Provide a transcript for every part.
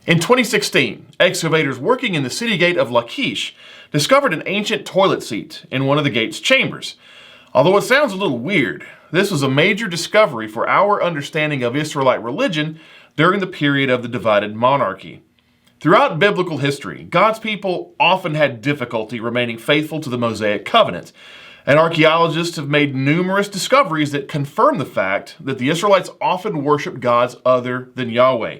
In 2016, excavators working in the city gate of Lachish discovered an ancient toilet seat in one of the gate's chambers. Although it sounds a little weird, this was a major discovery for our understanding of Israelite religion during the period of the divided monarchy. Throughout biblical history, God's people often had difficulty remaining faithful to the Mosaic covenant, and archaeologists have made numerous discoveries that confirm the fact that the Israelites often worshiped gods other than Yahweh.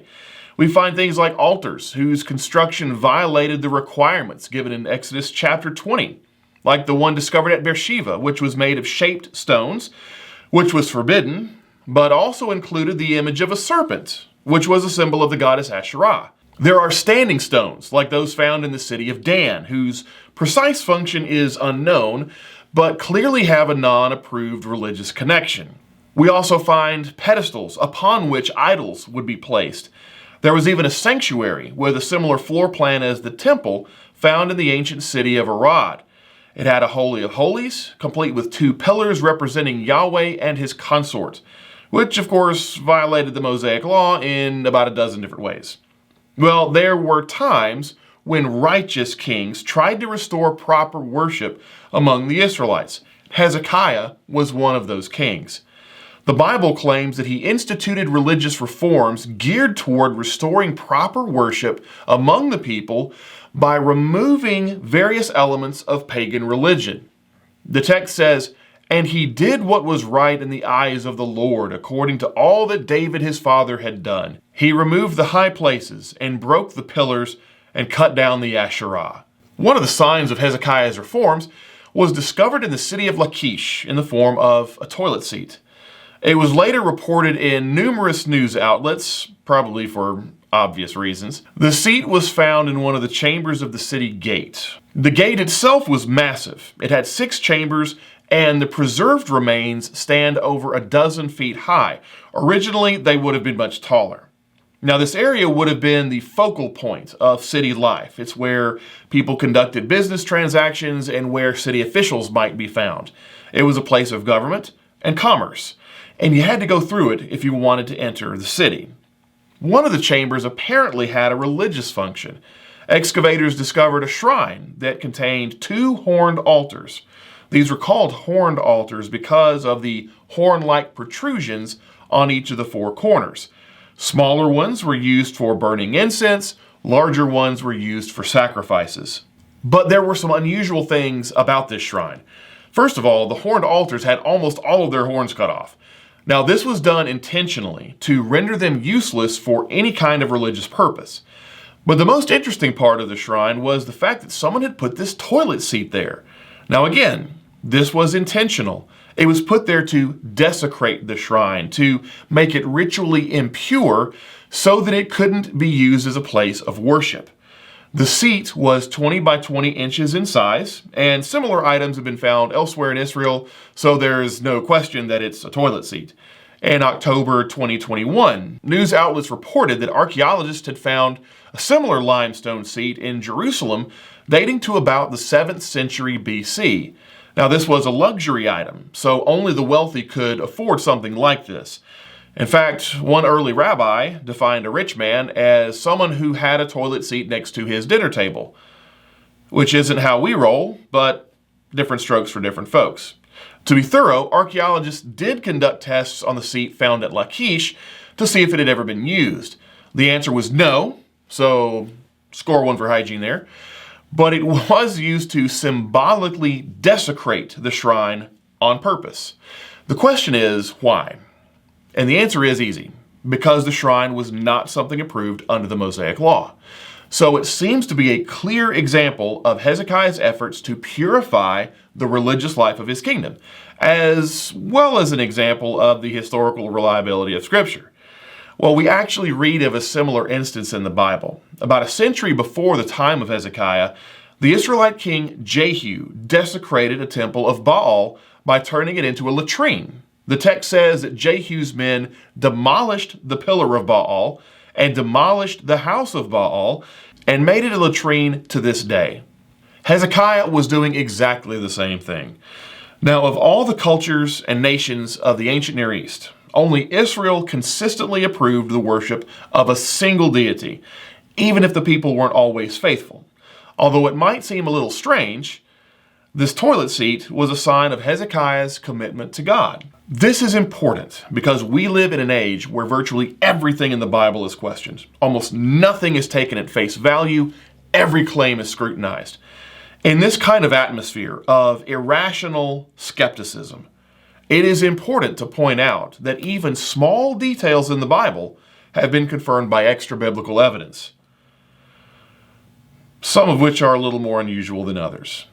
We find things like altars whose construction violated the requirements given in Exodus chapter 20, like the one discovered at Beersheba, which was made of shaped stones, which was forbidden, but also included the image of a serpent, which was a symbol of the goddess Asherah. There are standing stones, like those found in the city of Dan, whose precise function is unknown, but clearly have a non-approved religious connection. We also find pedestals upon which idols would be placed. There was even a sanctuary with a similar floor plan as the temple found in the ancient city of Arad. It had a Holy of Holies, complete with 2 pillars representing Yahweh and his consort, which of course violated the Mosaic law in about a dozen different ways. Well, there were times when righteous kings tried to restore proper worship among the Israelites. Hezekiah was one of those kings. The Bible claims that he instituted religious reforms geared toward restoring proper worship among the people by removing various elements of pagan religion. The text says, "And he did what was right in the eyes of the Lord, according to all that David his father had done. He removed the high places and broke the pillars and cut down the Asherah." One of the signs of Hezekiah's reforms was discovered in the city of Lachish in the form of a toilet seat. It was later reported in numerous news outlets, probably for obvious reasons. The seat was found in one of the chambers of the city gate. The gate itself was massive. It had 6 chambers, and the preserved remains stand over a dozen feet high. Originally, they would have been much taller. Now, this area would have been the focal point of city life. It's where people conducted business transactions and where city officials might be found. It was a place of government and commerce, and you had to go through it if you wanted to enter the city. One of the chambers apparently had a religious function. Excavators discovered a shrine that contained 2 horned altars. These were called horned altars because of the horn-like protrusions on each of the 4 corners. Smaller ones were used for burning incense, larger ones were used for sacrifices. But there were some unusual things about this shrine. First of all, the horned altars had almost all of their horns cut off. Now, this was done intentionally to render them useless for any kind of religious purpose. But the most interesting part of the shrine was the fact that someone had put this toilet seat there. Now again, this was intentional. It was put there to desecrate the shrine, to make it ritually impure so that it couldn't be used as a place of worship. The seat was 20 by 20 inches in size, and similar items have been found elsewhere in Israel, so there's no question that it's a toilet seat. In October 2021, news outlets reported that archaeologists had found a similar limestone seat in Jerusalem dating to about the 7th century BC. Now, this was a luxury item, so only the wealthy could afford something like this. In fact, one early rabbi defined a rich man as someone who had a toilet seat next to his dinner table, which isn't how we roll, but different strokes for different folks. To be thorough, archaeologists did conduct tests on the seat found at Lachish to see if it had ever been used. The answer was no, so score 1 for hygiene there. But it was used to symbolically desecrate the shrine on purpose. The question is, why? And the answer is easy, because the shrine was not something approved under the Mosaic law. So it seems to be a clear example of Hezekiah's efforts to purify the religious life of his kingdom, as well as an example of the historical reliability of Scripture. Well, we actually read of a similar instance in the Bible. About a century before the time of Hezekiah, the Israelite king Jehu desecrated a temple of Baal by turning it into a latrine. The text says that Jehu's men demolished the pillar of Baal and demolished the house of Baal and made it a latrine to this day. Hezekiah was doing exactly the same thing. Now, of all the cultures and nations of the ancient Near East, only Israel consistently approved the worship of a single deity. even if the people weren't always faithful. Although it might seem a little strange, this toilet seat was a sign of Hezekiah's commitment to God. This is important because we live in an age where virtually everything in the Bible is questioned. Almost nothing is taken at face value. Every claim is scrutinized. In this kind of atmosphere of irrational skepticism, it is important to point out that even small details in the Bible have been confirmed by extra-biblical evidence, some of which are a little more unusual than others.